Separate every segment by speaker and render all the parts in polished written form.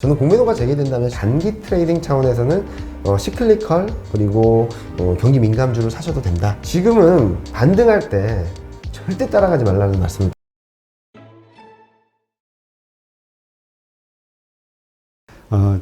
Speaker 1: 저는 공매도가 재개된다면 단기 트레이딩 차원에서는 시클리컬 그리고 경기 민감주를 사셔도 된다. 지금은 반등할 때 절대 따라가지 말라는 말씀을.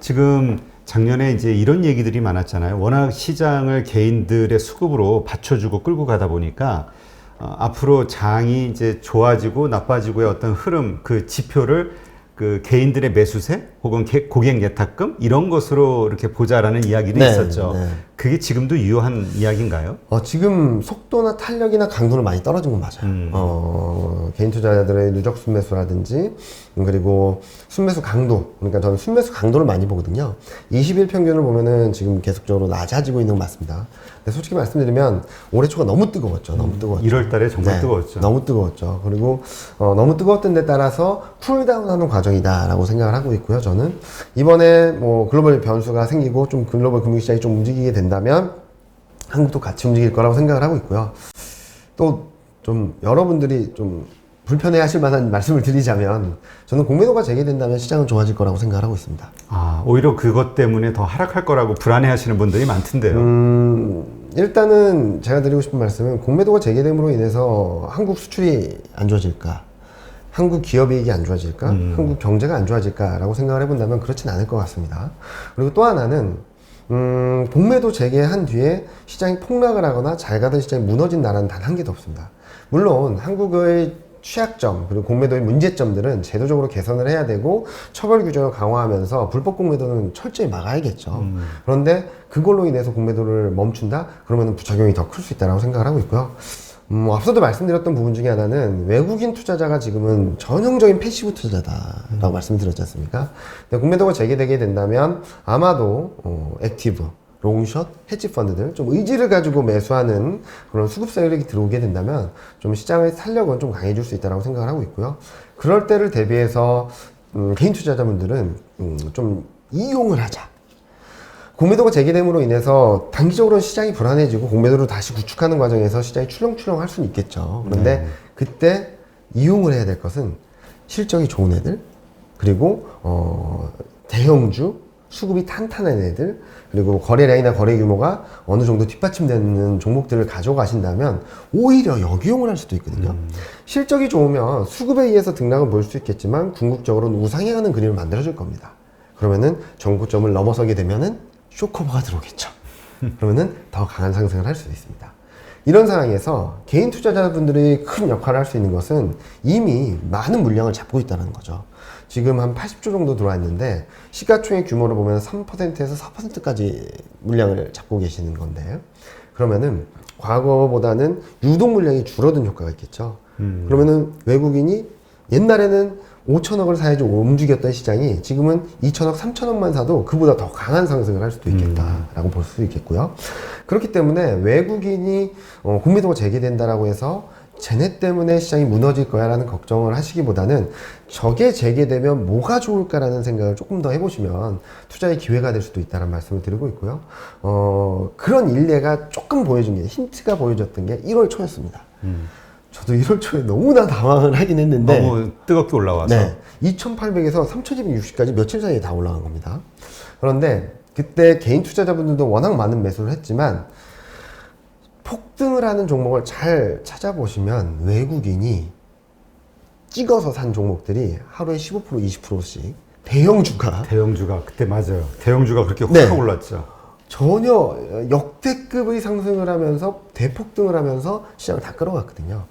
Speaker 2: 지금 작년에 이제 이런 얘기들이 많았잖아요. 워낙 시장을 개인들의 수급으로 받쳐주고 끌고 가다 보니까 앞으로 장이 이제 좋아지고 나빠지고의 어떤 흐름, 그 지표를 그 개인들의 매수세 혹은 고객 예탁금 이런 것으로 이렇게 보자라는 이야기도 있었죠. 네. 그게 지금도 유효한 이야기인가요?
Speaker 1: 지금 속도나 탄력이나 강도는 많이 떨어진 건 맞아요. 개인 투자자들의 누적 순매수라든지 그리고 순매수 강도, 그러니까 저는 순매수 강도를 많이 보거든요. 20일 평균을 보면은 지금 계속적으로 낮아지고 있는 건 맞습니다. 근데 솔직히 말씀드리면 올해 초가 너무 뜨거웠죠. 너무 뜨거웠죠.
Speaker 2: 1월 달에 정말 뜨거웠죠.
Speaker 1: 너무 뜨거웠죠. 그리고 너무 뜨거웠던 데 따라서 쿨다운하는 과정이다라고 생각을 하고 있고요. 저는 이번에 뭐 글로벌 변수가 생기고 좀 글로벌 금융시장이 좀 움직이게 된다면 한국도 같이 움직일 거라고 생각을 하고 있고요. 또 좀 여러분들이 좀 불편해 하실 만한 말씀을 드리자면 저는 공매도가 재개된다면 시장은 좋아질 거라고 생각을 하고 있습니다.
Speaker 2: 오히려 그것 때문에 더 하락할 거라고 불안해 하시는 분들이 많던데요.
Speaker 1: 일단은 제가 드리고 싶은 말씀은 공매도가 재개됨으로 인해서 한국 수출이 안 좋아질까? 한국 기업이익이 안 좋아질까? 한국 경제가 안 좋아질까라고 생각을 해본다면 그렇진 않을 것 같습니다. 그리고 또 하나는 공매도 재개한 뒤에 시장이 폭락을 하거나 잘 가던 시장이 무너진 나라는 단 한 개도 없습니다. 물론 한국의 취약점 그리고 공매도의 문제점들은 제도적으로 개선을 해야 되고 처벌 규정을 강화하면서 불법 공매도는 철저히 막아야겠죠. 그런데 그걸로 인해서 공매도를 멈춘다? 그러면 부작용이 더 클 수 있다고 생각을 하고 있고요. 앞서도 말씀드렸던 부분 중에 하나는 외국인 투자자가 지금은 전형적인 패시브 투자자다라고 말씀드렸지 않습니까? 근데 공매도가 재개되게 된다면 아마도 액티브, 롱숏, 헤지 펀드들 좀 의지를 가지고 매수하는 그런 수급 세력이 들어오게 된다면 좀 시장의 탄력은 좀 강해질 수 있다고 생각을 하고 있고요. 그럴 때를 대비해서 개인 투자자분들은 좀 이용을 하자. 공매도가 재개됨으로 인해서 단기적으로 시장이 불안해지고 공매도를 다시 구축하는 과정에서 시장이 출렁출렁 할 수는 있겠죠. 그런데 그때 이용을 해야 될 것은 실적이 좋은 애들, 그리고 대형주, 수급이 탄탄한 애들, 그리고 거래량이나 거래 규모가 어느 정도 뒷받침되는 종목들을 가져가신다면 오히려 역이용을 할 수도 있거든요. 실적이 좋으면 수급에 의해서 등락은 보일 수 있겠지만 궁극적으로는 우상향하는 그림을 만들어줄 겁니다. 그러면은 정고점을 넘어서게 되면은 쇼커버가 들어오겠죠. 그러면은 더 강한 상승을 할 수도 있습니다. 이런 상황에서 개인 투자자분들이 큰 역할을 할 수 있는 것은 이미 많은 물량을 잡고 있다는 거죠. 지금 한 80조 정도 들어와 있는데 시가총액 규모를 보면 3%에서 4%까지 물량을 잡고 계시는 건데 그러면은 과거보다는 유동 물량이 줄어든 효과가 있겠죠. 그러면은 외국인이 옛날에는 5천억을 사야지 움직였던 시장이 지금은 2천억, 3천억만 사도 그보다 더 강한 상승을 할 수도 있겠다라고 볼 수 있겠고요. 그렇기 때문에 외국인이 공매도가 재개된다라고 해서 쟤네 때문에 시장이 무너질 거야 라는 걱정을 하시기보다는 저게 재개되면 뭐가 좋을까라는 생각을 조금 더 해보시면 투자의 기회가 될 수도 있다는 말씀을 드리고 있고요. 그런 일례가 조금 보여준 게 힌트가 보여줬던 게 1월 초였습니다. 저도 1월 초에 너무나 당황을 하긴 했는데
Speaker 2: 너무 뜨겁게 올라와서
Speaker 1: 2,800에서 3,260까지 며칠 사이에 다 올라간 겁니다. 그런데 그때 개인 투자자분들도 워낙 많은 매수를 했지만 폭등을 하는 종목을 잘 찾아보시면 외국인이 찍어서 산 종목들이 하루에 15%, 20%씩 대형주가
Speaker 2: 그때 맞아요. 대형주가 그렇게 확 올랐죠.
Speaker 1: 전혀 역대급의 상승을 하면서 대폭등을 하면서 시장을 다 끌어갔거든요.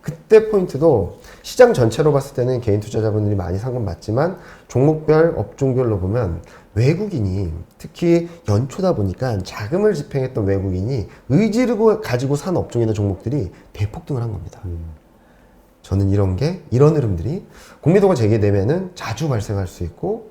Speaker 1: 그때 포인트도 시장 전체로 봤을 때는 개인 투자자분들이 많이 산 건 맞지만 종목별, 업종별로 보면 외국인이 특히 연초다 보니까 자금을 집행했던 외국인이 의지를 가지고 산 업종이나 종목들이 대폭등을 한 겁니다. 저는 이런 흐름들이 공매도가 재개되면은 자주 발생할 수 있고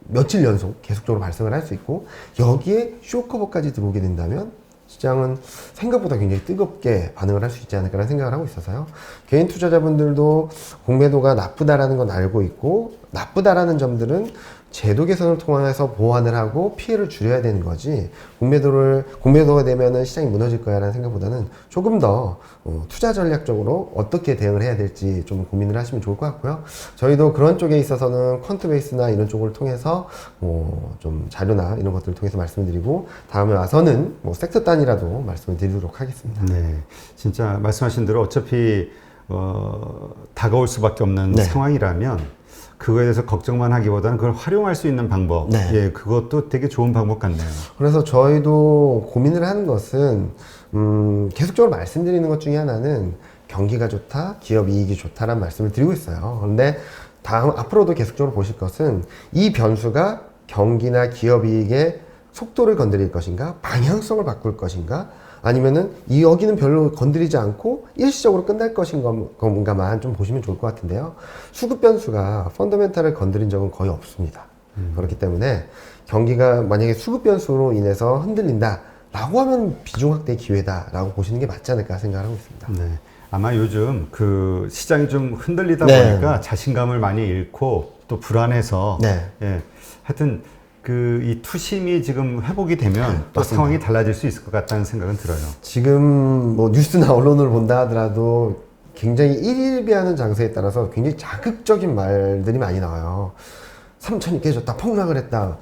Speaker 1: 며칠 연속 계속적으로 발생을 할 수 있고 여기에 쇼커버까지 들어오게 된다면 시장은 생각보다 굉장히 뜨겁게 반응을 할 수 있지 않을까라는 생각을 하고 있어서요. 개인 투자자분들도 공매도가 나쁘다라는 건 알고 있고 나쁘다라는 점들은 제도 개선을 통해서 보완을 하고 피해를 줄여야 되는 거지, 공매도가 되면은 시장이 무너질 거야라는 생각보다는 조금 더 투자 전략적으로 어떻게 대응을 해야 될지 좀 고민을 하시면 좋을 것 같고요. 저희도 그런 쪽에 있어서는 퀀트 베이스나 이런 쪽을 통해서 좀 자료나 이런 것들을 통해서 말씀을 드리고, 다음에 와서는 섹터 단위라도 말씀을 드리도록 하겠습니다.
Speaker 2: 네, 진짜 말씀하신 대로 어차피 다가올 수밖에 없는
Speaker 1: 네.
Speaker 2: 상황이라면 그거에 대해서 걱정만 하기보다는 그걸 활용할 수 있는 방법,
Speaker 1: 네.
Speaker 2: 예, 그것도 되게 좋은 방법 같네요.
Speaker 1: 그래서 저희도 고민을 하는 것은 계속적으로 말씀드리는 것 중에 하나는 경기가 좋다, 기업 이익이 좋다라는 말씀을 드리고 있어요. 그런데 앞으로도 계속적으로 보실 것은 이 변수가 경기나 기업 이익의 속도를 건드릴 것인가, 방향성을 바꿀 것인가, 아니면은 여기는 별로 건드리지 않고 일시적으로 끝날 것인가만 좀 보시면 좋을 것 같은데요. 수급 변수가 펀더멘탈을 건드린 적은 거의 없습니다. 그렇기 때문에 경기가 만약에 수급 변수로 인해서 흔들린다 라고 하면 비중 확대 기회다라고 보시는 게 맞지 않을까 생각하고 있습니다.
Speaker 2: 네. 아마 요즘 그 시장이 좀 흔들리다
Speaker 1: 네.
Speaker 2: 보니까 자신감을 많이 잃고 또 불안해서
Speaker 1: 네.
Speaker 2: 예, 하여튼 이 투심이 지금 회복이 되면 또
Speaker 1: 맞습니다.
Speaker 2: 상황이 달라질 수 있을 것 같다는 생각은 들어요.
Speaker 1: 지금 뉴스나 언론을 본다 하더라도 굉장히 일일비하는 장세에 따라서 굉장히 자극적인 말들이 많이 나와요. 3천이 깨졌다, 폭락을 했다.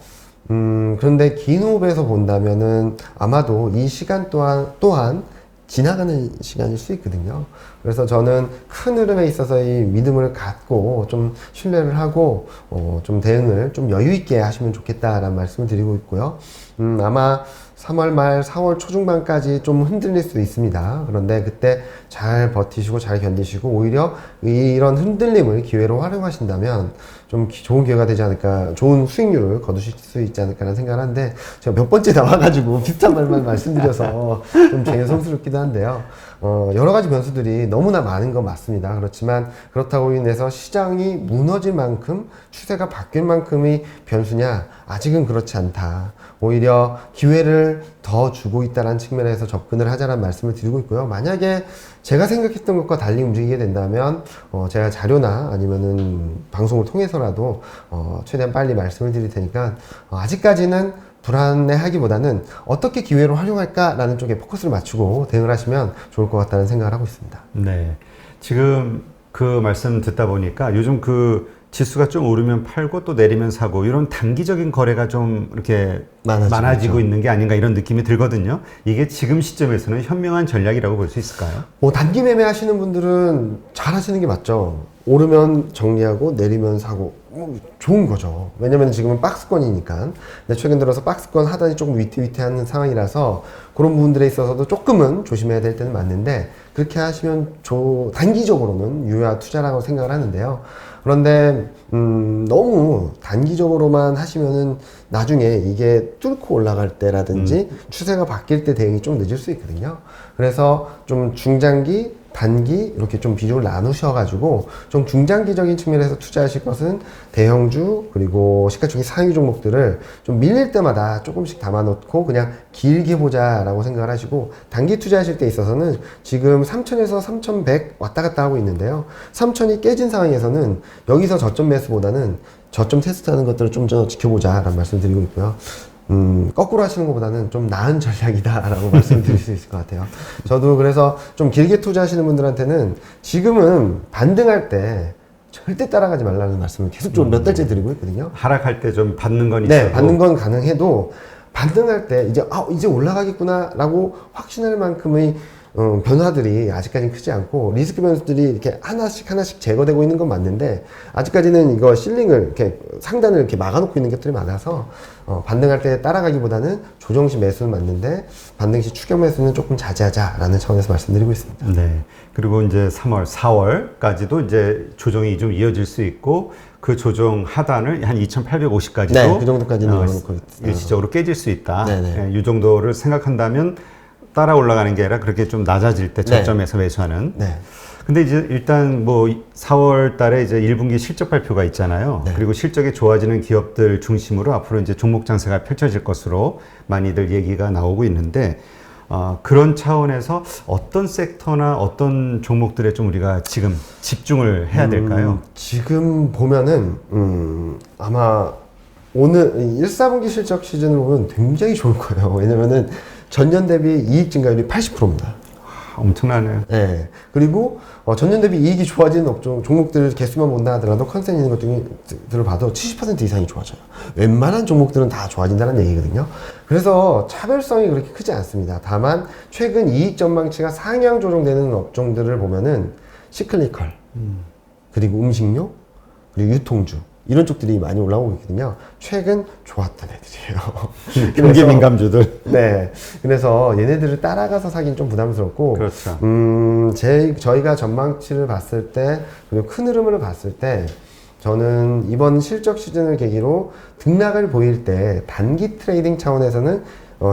Speaker 1: 그런데 긴 호흡에서 본다면은 아마도 이 시간 또한 지나가는 시간일 수 있거든요. 그래서 저는 큰 흐름에 있어서의 믿음을 갖고 좀 신뢰를 하고 좀 대응을 좀 여유 있게 하시면 좋겠다라는 말씀을 드리고 있고요. 아마 3월 말 4월 초중반까지 좀 흔들릴 수 있습니다. 그런데 그때 잘 버티시고 잘 견디시고 오히려 이런 흔들림을 기회로 활용하신다면 좀 좋은 기회가 되지 않을까, 좋은 수익률을 거두실 수 있지 않을까라는 생각을 하는데, 제가 몇 번째 나와가지고 비슷한 말만 말씀드려서 좀 죄송스럽기도 한데요. 여러 가지 변수들이 너무나 많은 건 맞습니다. 그렇지만 그렇다고 인해서 시장이 무너질 만큼, 추세가 바뀔 만큼의 변수냐? 아직은 그렇지 않다. 오히려 기회를 더 주고 있다는 측면에서 접근을 하자는 말씀을 드리고 있고요. 만약에 제가 생각했던 것과 달리 움직이게 된다면 제가 자료나 아니면은 방송을 통해서라도 최대한 빨리 말씀을 드릴 테니까 아직까지는 불안해하기보다는 어떻게 기회를 활용할까라는 쪽에 포커스를 맞추고 대응을 하시면 좋을 것 같다는 생각을 하고 있습니다.
Speaker 2: 네. 지금 그 말씀 듣다 보니까 요즘 그 지수가 좀 오르면 팔고 또 내리면 사고 이런 단기적인 거래가 좀 이렇게 많아지고 있는 게 아닌가 이런 느낌이 들거든요. 이게 지금 시점에서는 현명한 전략이라고 볼 수 있을까요?
Speaker 1: 단기 매매 하시는 분들은 잘 하시는 게 맞죠. 오르면 정리하고 내리면 사고 좋은 거죠. 왜냐면 지금은 박스권이니까. 근데 최근 들어서 박스권 하단이 조금 위태위태한 상황이라서 그런 부분들에 있어서도 조금은 조심해야 될 때는 맞는데, 그렇게 하시면 단기적으로는 유효한 투자라고 생각을 하는데요. 그런데 너무 단기적으로만 하시면은 나중에 이게 뚫고 올라갈 때라든지 추세가 바뀔 때 대응이 좀 늦을 수 있거든요. 그래서 좀 중장기, 단기 이렇게 좀 비중을 나누셔가지고 좀 중장기적인 측면에서 투자하실 것은 대형주 그리고 시가총액 상위 종목들을 좀 밀릴 때마다 조금씩 담아놓고 그냥 길게 보자라고 생각을 하시고, 단기 투자하실 때 있어서는 지금 3,000에서 3,100 왔다 갔다 하고 있는데요. 3,000이 깨진 상황에서는 여기서 저점 매수보다는 저점 테스트하는 것들을 좀 더 지켜보자라는 말씀 드리고 있고요. 거꾸로 하시는 것보다는 좀 나은 전략이다라고 말씀을 드릴 수 있을 것 같아요. 저도 그래서 좀 길게 투자하시는 분들한테는 지금은 반등할 때 절대 따라가지 말라는 말씀을 계속 좀 몇 달째 드리고 있거든요.
Speaker 2: 하락할 때 좀 받는 건 있어도.
Speaker 1: 네, 받는 건 가능해도 반등할 때 이제 올라가겠구나라고 확신할 만큼의 변화들이 아직까지는 크지 않고 리스크 변수들이 이렇게 하나씩 제거되고 있는 건 맞는데, 아직까지는 이거 실링을 이렇게 상단을 이렇게 막아놓고 있는 것들이 많아서 반등할 때 따라가기보다는 조정시 매수는 맞는데 반등시 추격 매수는 조금 자제하자라는 차원에서 말씀드리고 있습니다.
Speaker 2: 네. 그리고 이제 3월, 4월까지도 이제 조정이 좀 이어질 수 있고, 그 조정 하단을 한 2,850까지도
Speaker 1: 네, 그 정도까지는 열어놓고
Speaker 2: 일시적으로 깨질 수 있다.
Speaker 1: 네네.
Speaker 2: 이 정도를 생각한다면 따라 올라가는 게 아니라 그렇게 좀 낮아질 때 저점에서 매수하는.
Speaker 1: 네.
Speaker 2: 근데 이제 일단 뭐 4월 달에 이제 1분기 실적 발표가 있잖아요.
Speaker 1: 네.
Speaker 2: 그리고 실적이 좋아지는 기업들 중심으로 앞으로 이제 종목 장세가 펼쳐질 것으로 많이들 얘기가 나오고 있는데, 그런 차원에서 어떤 섹터나 어떤 종목들에 좀 우리가 지금 집중을 해야 될까요?
Speaker 1: 지금 보면은 아마 오늘 1, 4분기 실적 시즌을 보면 굉장히 좋을 거예요. 왜냐면은 전년 대비 이익 증가율이 80%입니다.
Speaker 2: 엄청나네요.
Speaker 1: 네. 그리고 전년 대비 이익이 좋아지는 종목들 개수만 본다 하더라도 컨센 있는 것들을 봐도 70% 이상이 좋아져요. 웬만한 종목들은 다 좋아진다는 얘기거든요. 그래서 차별성이 그렇게 크지 않습니다. 다만 최근 이익 전망치가 상향 조정되는 업종들을 보면은 시클리컬, 그리고 음식료, 그리고 유통주 이런 쪽들이 많이 올라오고 있거든요. 최근 좋았던 애들이에요.
Speaker 2: 경기 민감주들.
Speaker 1: 네. 그래서 얘네들을 따라가서 사긴 좀 부담스럽고.
Speaker 2: 그렇죠.
Speaker 1: 저희가 전망치를 봤을 때, 그리고 큰 흐름을 봤을 때, 저는 이번 실적 시즌을 계기로 등락을 보일 때 단기 트레이딩 차원에서는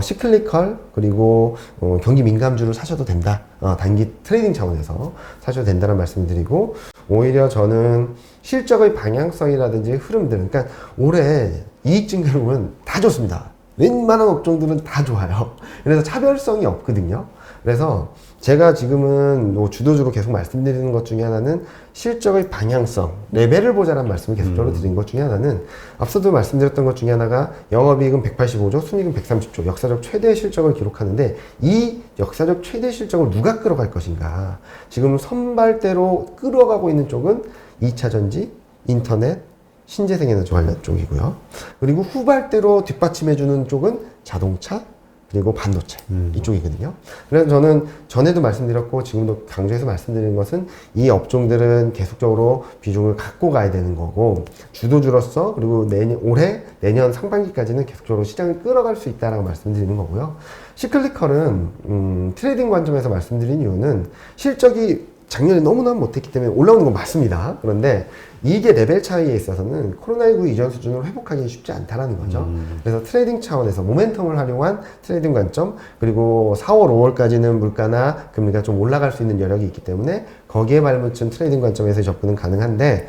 Speaker 1: 시클리컬 그리고 경기 민감주를 사셔도 된다. 단기 트레이딩 차원에서 사셔도 된다는 말씀을 드리고, 오히려 저는 실적의 방향성이라든지 흐름들, 그러니까 올해 이익 증가를 보면 다 좋습니다. 웬만한 업종들은 다 좋아요. 그래서 차별성이 없거든요. 그래서 제가 지금은 주도주로 계속 말씀드리는 것 중에 하나는 실적의 방향성, 레벨을 보자라는 말씀을 계속적으로 드린 것 중에 하나는 앞서도 말씀드렸던 것 중에 하나가 영업이익은 185조, 순이익은 130조, 역사적 최대 실적을 기록하는데 이 역사적 최대 실적을 누가 끌어갈 것인가. 지금 선발대로 끌어가고 있는 쪽은 2차전지, 인터넷, 신재생에너지 관련 쪽이고요. 그리고 후발대로 뒷받침해주는 쪽은 자동차, 그리고 반도체 이쪽이거든요. 그래서 저는 전에도 말씀드렸고 지금도 강조해서 말씀드리는 것은 이 업종들은 계속적으로 비중을 갖고 가야 되는 거고 주도주로서 그리고 내년 상반기까지는 계속적으로 시장을 끌어갈 수 있다라고 말씀드리는 거고요. 시클리컬은 트레이딩 관점에서 말씀드린 이유는 실적이 작년에 너무너무 못했기 때문에 올라오는 건 맞습니다. 그런데 이게 레벨 차이에 있어서는 코로나19 이전 수준으로 회복하기 쉽지 않다라는 거죠. 그래서 트레이딩 차원에서 모멘텀을 활용한 트레이딩 관점, 그리고 4월, 5월까지는 물가나 금리가 좀 올라갈 수 있는 여력이 있기 때문에 거기에 발붙인 트레이딩 관점에서 접근은 가능한데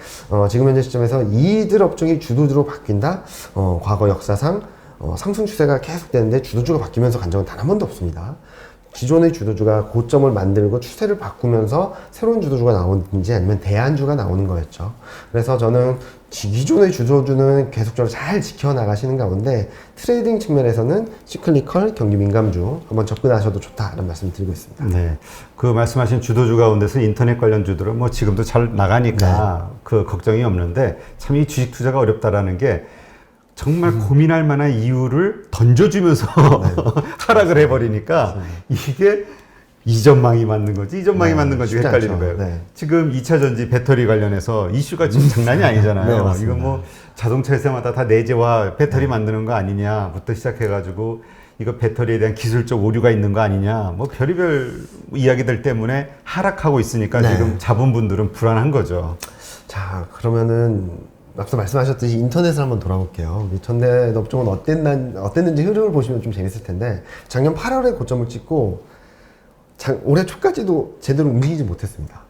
Speaker 1: 지금 현재 시점에서 이들 업종이 주도주로 바뀐다? 과거 역사상 상승 추세가 계속되는데 주도주가 바뀌면서 간 적은 단 한 번도 없습니다. 기존의 주도주가 고점을 만들고 추세를 바꾸면서 새로운 주도주가 나오는지 아니면 대안주가 나오는 거였죠. 그래서 저는 기존의 주도주는 계속적으로 잘 지켜나가시는 가운데 트레이딩 측면에서는 시클리컬, 경기 민감주 한번 접근하셔도 좋다라는 말씀을 드리고 있습니다.
Speaker 2: 네. 그 말씀하신 주도주 가운데서 인터넷 관련 주들은 뭐 지금도 잘 나가니까
Speaker 1: 네.
Speaker 2: 그 걱정이 없는데 참 이 주식 투자가 어렵다라는 게 정말 고민할 만한 이유를 던져주면서 하락을 해버리니까 이게 이전망이 맞는 건지 이전망이 맞는 건지
Speaker 1: 쉽지
Speaker 2: 헷갈리는
Speaker 1: 않죠.
Speaker 2: 거예요.
Speaker 1: 네.
Speaker 2: 지금 2차전지 배터리 관련해서 이슈가 지금 장난이 아니잖아요.
Speaker 1: 네, 맞습니다.
Speaker 2: 이건 뭐 자동차 회사마다 다 내재화 배터리 만드는 거 아니냐부터 시작해가지고 이거 배터리에 대한 기술적 오류가 있는 거 아니냐 뭐 별의별 이야기들 때문에 하락하고 있으니까 지금 자본분들은 불안한 거죠.
Speaker 1: 자, 그러면은 앞서 말씀하셨듯이 인터넷을 한번 돌아볼게요. 전대 업종은 어땠는지 흐름을 보시면 좀 재밌을 텐데 작년 8월에 고점을 찍고 올해 초까지도 제대로 움직이지 못했습니다.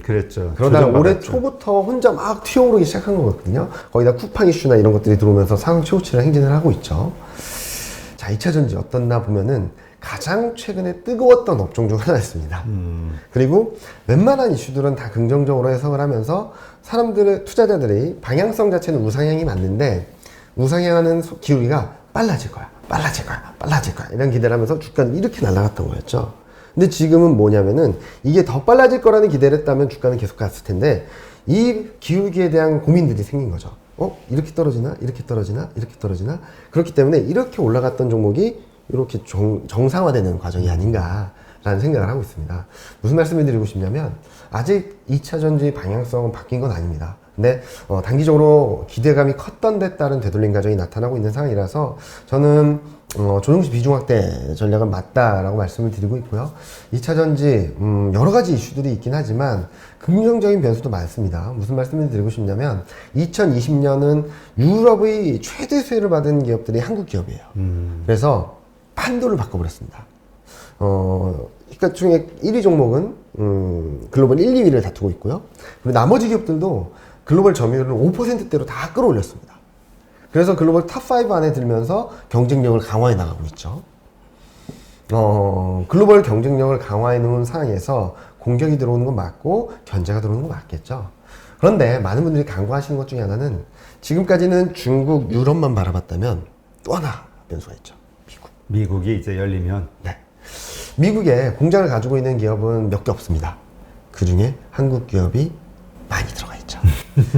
Speaker 2: 그랬죠.
Speaker 1: 그러다 올해
Speaker 2: 조정받았죠.
Speaker 1: 초부터 혼자 막 튀어오르기 시작한 거거든요. 거기다 쿠팡 이슈나 이런 것들이 들어오면서 상황 최고치를 행진을 하고 있죠. 자, 2차전지 어떻나 보면은 가장 최근에 뜨거웠던 업종 중 하나였습니다. 그리고 웬만한 이슈들은 다 긍정적으로 해석을 하면서 투자자들이 방향성 자체는 우상향이 맞는데 우상향하는 기울기가 빨라질 거야 이런 기대를 하면서 주가는 이렇게 날아갔던 거였죠. 근데 지금은 뭐냐면은 이게 더 빨라질 거라는 기대를 했다면 주가는 계속 갔을 텐데 이 기울기에 대한 고민들이 생긴 거죠. 이렇게 떨어지나 그렇기 때문에 이렇게 올라갔던 종목이 이렇게 정상화되는 과정이 아닌가라는 생각을 하고 있습니다. 무슨 말씀을 드리고 싶냐면 아직 2차전지 방향성은 바뀐 건 아닙니다. 근데 단기적으로 기대감이 컸던 데 따른 되돌림 과정이 나타나고 있는 상황이라서 저는 조정시 비중 확대 전략은 맞다라고 말씀을 드리고 있고요. 2차전지 여러 가지 이슈들이 있긴 하지만 긍정적인 변수도 많습니다. 무슨 말씀을 드리고 싶냐면 2020년은 유럽의 최대 수혜를 받은 기업들이 한국 기업이에요. 그래서 판도를 바꿔버렸습니다. 그러니까 중에 1위 종목은 글로벌 1, 2위를 다투고 있고요. 그리고 나머지 기업들도 글로벌 점유율을 5%대로 다 끌어올렸습니다. 그래서 글로벌 탑5 안에 들면서 경쟁력을 강화해 나가고 있죠. 글로벌 경쟁력을 강화해 놓은 상황에서 공격이 들어오는 건 맞고 견제가 들어오는 건 맞겠죠. 그런데 많은 분들이 간과하시는 것 중에 하나는 지금까지는 중국, 유럽만 바라봤다면 또 하나 변수가 있죠. 미국.
Speaker 2: 미국이 이제 열리면
Speaker 1: 네. 미국에 공장을 가지고 있는 기업은 몇 개 없습니다. 그 중에 한국 기업이 많이 들어가 있죠.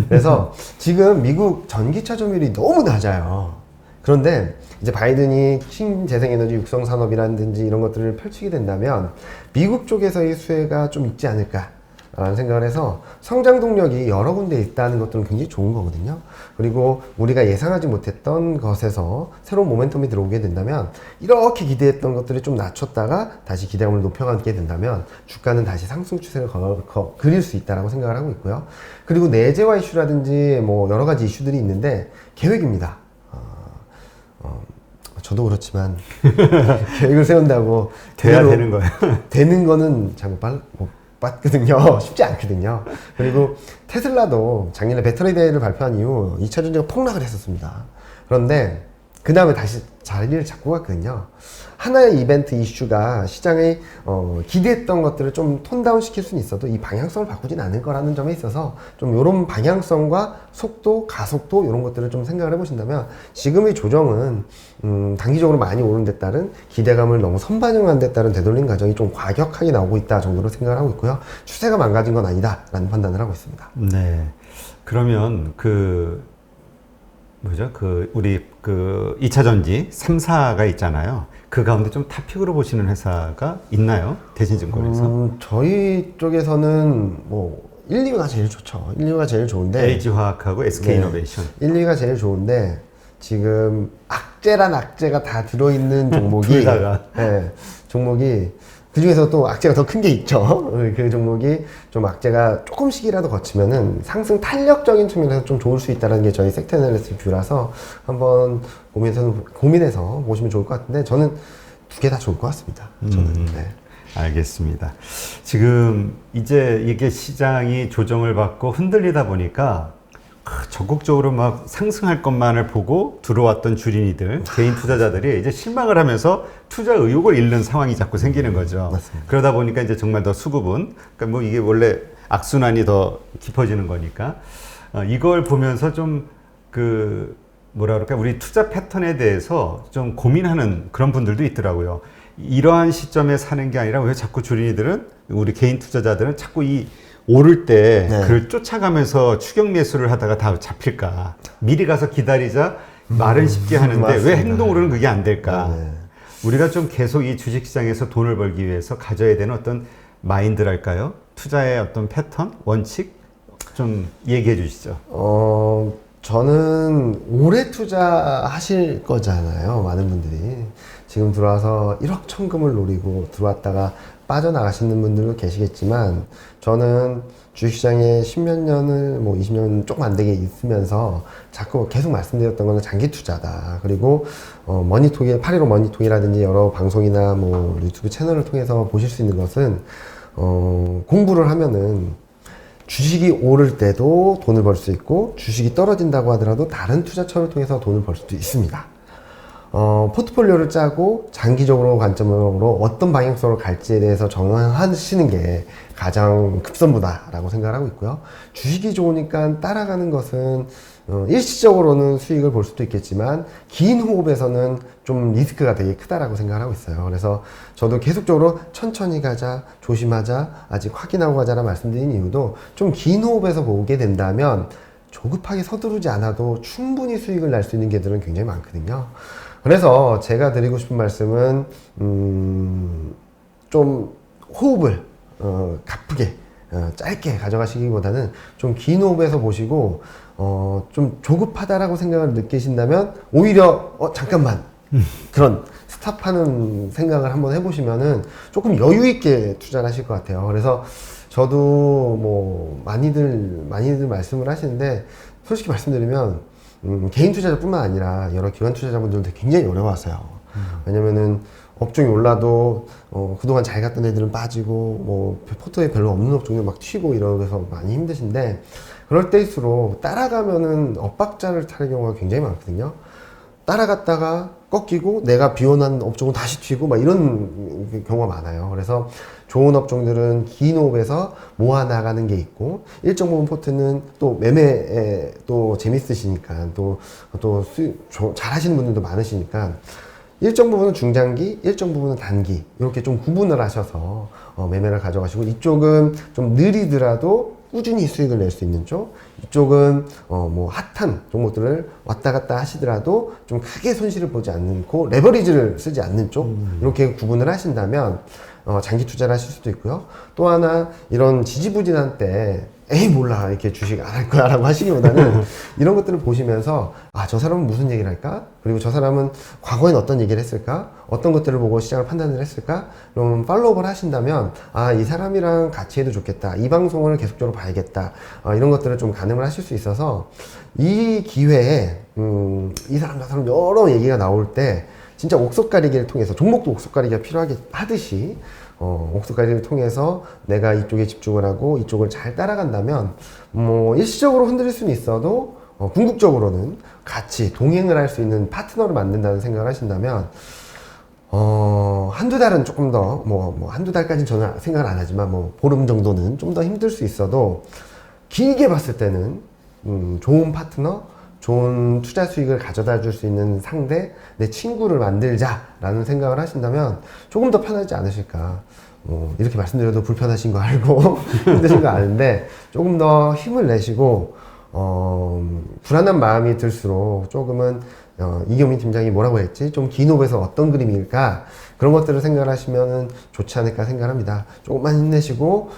Speaker 1: 그래서 지금 미국 전기차 점유율이 너무 낮아요. 그런데 이제 바이든이 신재생에너지 육성 산업이라든지 이런 것들을 펼치게 된다면 미국 쪽에서의 수혜가 좀 있지 않을까라는 생각을 해서 성장 동력이 여러 군데 있다는 것들은 굉장히 좋은 거거든요. 그리고 우리가 예상하지 못했던 것에서 새로운 모멘텀이 들어오게 된다면 이렇게 기대했던 것들을 좀 낮췄다가 다시 기대감을 높여가게 된다면 주가는 다시 상승 추세를 그릴 수 있다라고 생각을 하고 있고요. 그리고 내재화 이슈라든지 뭐 여러 가지 이슈들이 있는데 계획입니다. 저도 그렇지만 계획을 세운다고
Speaker 2: 돼야 되는 거예요.
Speaker 1: 되는 거는 잘 못 봤거든요. 쉽지 않거든요. 그리고 테슬라도 작년에 배터리 대회를 발표한 이후 2차 전지가 폭락을 했었습니다. 그런데 그 다음에 다시 자리를 잡고 갔거든요. 하나의 이벤트 이슈가 시장에 기대했던 것들을 좀 톤다운 시킬 수는 있어도 이 방향성을 바꾸진 않을 거라는 점에 있어서 좀 이런 방향성과 속도, 가속도 이런 것들을 좀 생각을 해보신다면 지금의 조정은 단기적으로 많이 오른 데 따른 기대감을 너무 선반영한 데 따른 되돌림 과정이 좀 과격하게 나오고 있다 정도로 생각을 하고 있고요. 추세가 망가진 건 아니다 라는 판단을 하고 있습니다.
Speaker 2: 네. 그러면 우리 2차 전지 3사가 있잖아요. 그 가운데 좀 탑픽으로 보시는 회사가 있나요? 대신증권에서?
Speaker 1: 저희 쪽에서는 뭐 1, 2가 제일 좋죠. 1, 2가 제일 좋은데
Speaker 2: LG화학하고 SK이노베이션.
Speaker 1: 1, 2가 제일 좋은데 지금 악재란 악재가 다 들어있는 종목이
Speaker 2: 둘 다가.
Speaker 1: 네, 종목이 그 중에서 또 악재가 더 큰 게 있죠. 그 종목이 좀 악재가 조금씩이라도 거치면은 상승 탄력적인 측면에서 좀 좋을 수 있다는 게 저희 섹터 애널리스트 뷰라서 한번 고민해서 보시면 좋을 것 같은데 저는 두 개 다 좋을 것 같습니다. 저는. 네.
Speaker 2: 알겠습니다. 지금 이제 이게 시장이 조정을 받고 흔들리다 보니까 적극적으로 막 상승할 것만을 보고 들어왔던 주린이들, 개인 투자자들이 이제 실망을 하면서 투자 의욕을 잃는 상황이 자꾸 생기는 거죠.
Speaker 1: 맞습니다.
Speaker 2: 그러다 보니까 이제 정말 더 수급은, 그러니까 뭐 이게 원래 악순환이 더 깊어지는 거니까, 이걸 보면서 좀 뭐라 그럴까, 우리 투자 패턴에 대해서 좀 고민하는 그런 분들도 있더라고요. 이러한 시점에 사는 게 아니라 왜 자꾸 주린이들은, 우리 개인 투자자들은 자꾸 오를 때
Speaker 1: 네.
Speaker 2: 그걸 쫓아가면서 추격 매수를 하다가 다 잡힐까? 미리 가서 기다리자 말은 쉽게 하는데
Speaker 1: 맞습니다.
Speaker 2: 왜 행동으로는 그게 안 될까?
Speaker 1: 네.
Speaker 2: 우리가 좀 계속 이 주식시장에서 돈을 벌기 위해서 가져야 되는 어떤 마인드랄까요? 투자의 어떤 패턴, 원칙 좀 얘기해 주시죠.
Speaker 1: 저는 오래 투자하실 거잖아요. 많은 분들이. 지금 들어와서 1억 천금을 노리고 들어왔다가 빠져나가시는 분들도 계시겠지만 저는 주식시장에 10몇 년을 뭐 20년 조금 안 되게 있으면서 자꾸 계속 말씀드렸던 거는 장기 투자다. 그리고 머니톡의 815 머니톡이라든지 여러 방송이나 뭐 유튜브 채널을 통해서 보실 수 있는 것은 공부를 하면은 주식이 오를 때도 돈을 벌 수 있고 주식이 떨어진다고 하더라도 다른 투자처를 통해서 돈을 벌 수도 있습니다. 포트폴리오를 짜고 장기적으로 관점으로 어떤 방향성으로 갈지에 대해서 정하시는 게 가장 급선무다라고 생각을 하고 있고요. 주식이 좋으니까 따라가는 것은 일시적으로는 수익을 볼 수도 있겠지만 긴 호흡에서는 좀 리스크가 되게 크다라고 생각을 하고 있어요. 그래서 저도 계속적으로 천천히 가자, 조심하자, 아직 확인하고 가자라 말씀드린 이유도 좀 긴 호흡에서 보게 된다면 조급하게 서두르지 않아도 충분히 수익을 날 수 있는 게들은 굉장히 많거든요. 그래서 제가 드리고 싶은 말씀은 좀 호흡을 가쁘게 짧게 가져가시기보다는 좀 긴 호흡에서 보시고 좀 조급하다라고 생각을 느끼신다면 오히려 잠깐만 그런 스탑하는 생각을 한번 해보시면은 조금 여유 있게 투자를 하실 것 같아요. 그래서 저도 뭐 많이들 말씀을 하시는데 솔직히 말씀드리면 개인 투자자뿐만 아니라 여러 기관 투자자분들도 굉장히 어려워하세요. 왜냐면은 업종이 올라도 그동안 잘 갔던 애들은 빠지고 뭐 포트에 별로 없는 업종들 막 튀고 이러면서 많이 힘드신데 그럴 때일수록 따라가면은 엇박자를 타는 경우가 굉장히 많거든요. 따라갔다가 꺾이고 내가 비워놓은 업종은 다시 튀고 막 이런 경우가 많아요. 그래서 좋은 업종들은 긴 호흡에서 모아나가는 게 있고, 일정 부분 포트는 또 매매에 또 재밌으시니까 또 잘 하시는 분들도 많으시니까 일정 부분은 중장기, 일정 부분은 단기 이렇게 좀 구분을 하셔서 매매를 가져가시고, 이쪽은 좀 느리더라도 꾸준히 수익을 낼 수 있는 쪽, 이쪽은 뭐 핫한 종목들을 왔다 갔다 하시더라도 좀 크게 손실을 보지 않고 레버리지를 쓰지 않는 쪽, 이렇게 구분을 하신다면 장기 투자를 하실 수도 있고요. 또 하나, 이런 지지부진한 때 에이 몰라 이렇게 주식 안 할 거야 라고 하시기보다는 이런 것들을 보시면서 저 사람은 무슨 얘기를 할까? 그리고 저 사람은 과거엔 어떤 얘기를 했을까? 어떤 것들을 보고 시장을 판단을 했을까? 그럼 팔로우업을 하신다면 이 사람이랑 같이 해도 좋겠다, 이 방송을 계속적으로 봐야겠다, 이런 것들을 좀 가늠을 하실 수 있어서, 이 기회에 이 사람 저 사람 여러 얘기가 나올 때 진짜 옥석 가리기를 통해서, 종목도 옥석 가리기가 필요하게 하듯이 옥석 가리기를 통해서 내가 이쪽에 집중을 하고 이쪽을 잘 따라간다면 뭐 일시적으로 흔들릴 수는 있어도 궁극적으로는 같이 동행을 할 수 있는 파트너를 만든다는 생각을 하신다면 한두 달은 조금 더 한두 달까지는 저는 생각을 안 하지만 보름 정도는 좀 더 힘들 수 있어도, 길게 봤을 때는 좋은 파트너, 좋은 투자 수익을 가져다 줄 수 있는 상대, 내 친구를 만들자라는 생각을 하신다면 조금 더 편하지 않으실까. 이렇게 말씀드려도 불편하신 거 알고 힘드신 거 아는데, 조금 더 힘을 내시고 불안한 마음이 들수록 조금은 이경민 팀장이 뭐라고 했지? 좀 긴 호흡에서 어떤 그림일까? 그런 것들을 생각을 하시면 좋지 않을까 생각합니다. 조금만 힘내시고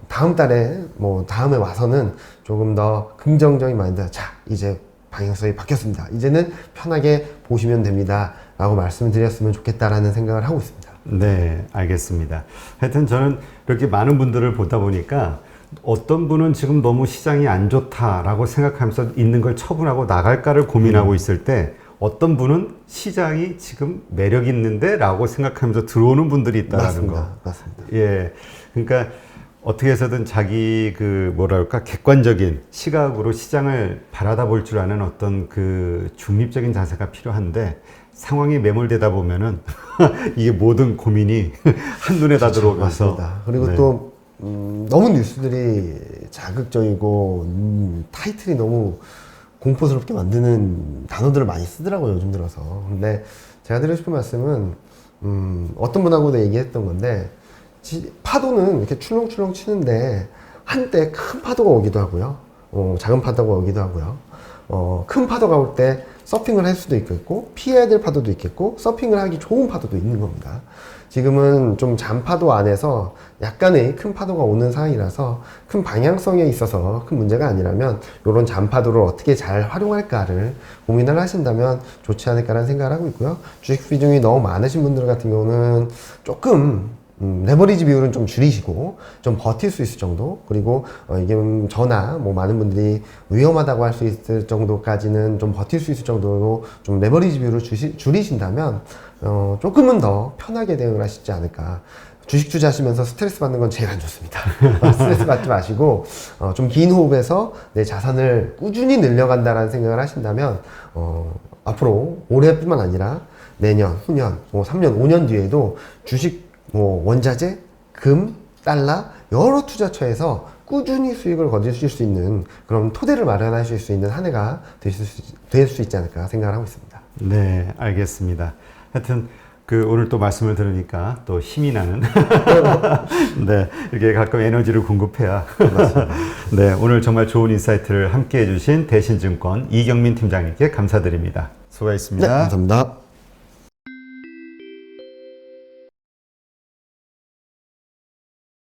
Speaker 1: 다음 달에 다음에 와서는 조금 더 긍정적인 마인드, 자 이제 방향성이 바뀌었습니다, 이제는 편하게 보시면 됩니다 라고 말씀을 드렸으면 좋겠다라는 생각을 하고 있습니다.
Speaker 2: 네, 알겠습니다. 하여튼 저는 이렇게 많은 분들을 보다 보니까 어떤 분은 지금 너무 시장이 안 좋다라고 생각하면서 있는 걸 처분하고 나갈까를 고민하고 있을 때, 어떤 분은 시장이 지금 매력 있는데 라고 생각하면서 들어오는 분들이 있다는 거.
Speaker 1: 맞습니다.
Speaker 2: 예. 그러니까 어떻게 해서든 자기 객관적인 시각으로 시장을 바라다 볼 줄 아는 어떤 그 중립적인 자세가 필요한데, 상황이 매몰되다 보면은 이게 모든 고민이 한눈에 다 들어오면서.
Speaker 1: 맞습니다. 그리고 또 너무 뉴스들이 자극적이고 타이틀이 너무 공포스럽게 만드는 단어들을 많이 쓰더라고요, 요즘 들어서. 근데 제가 드리고 싶은 말씀은 어떤 분하고도 얘기했던 건데, 파도는 이렇게 출렁출렁 치는데 한때 큰 파도가 오기도 하고요, 작은 파도가 오기도 하고요, 큰 파도가 올 때 서핑을 할 수도 있겠고 피해야 될 파도도 있겠고 서핑을 하기 좋은 파도도 있는 겁니다. 지금은 좀 잔파도 안에서 약간의 큰 파도가 오는 상황이라서 큰 방향성에 있어서 큰 문제가 아니라면 이런 잔파도를 어떻게 잘 활용할까를 고민을 하신다면 좋지 않을까라는 생각을 하고 있고요. 주식 비중이 너무 많으신 분들 같은 경우는 조금 레버리지 비율은 좀 줄이시고 좀 버틸 수 있을 정도, 그리고 이게 저나 많은 분들이 위험하다고 할 수 있을 정도까지는 좀 버틸 수 있을 정도로 좀 레버리지 비율을 줄이신다면 조금은 더 편하게 대응을 하시지 않을까. 주식 투자하시면서 스트레스 받는 건 제일 안 좋습니다. 스트레스 받지 마시고 좀 긴 호흡에서 내 자산을 꾸준히 늘려간다라는 생각을 하신다면 앞으로 올해뿐만 아니라 내년, 후년, 3년, 5년 뒤에도 주식 원자재, 금, 달러 여러 투자처에서 꾸준히 수익을 거두실 수 있는 그런 토대를 마련하실 수 있는 한 해가 될 수 있지 않을까 생각을 하고 있습니다.
Speaker 2: 네, 알겠습니다. 하여튼 오늘 또 말씀을 들으니까 또 힘이 나는 네, 이렇게 가끔 에너지를 공급해야. 네, 오늘 정말 좋은 인사이트를 함께 해주신 대신증권 이경민 팀장님께 감사드립니다. 수고하셨습니다.
Speaker 1: 네, 감사합니다.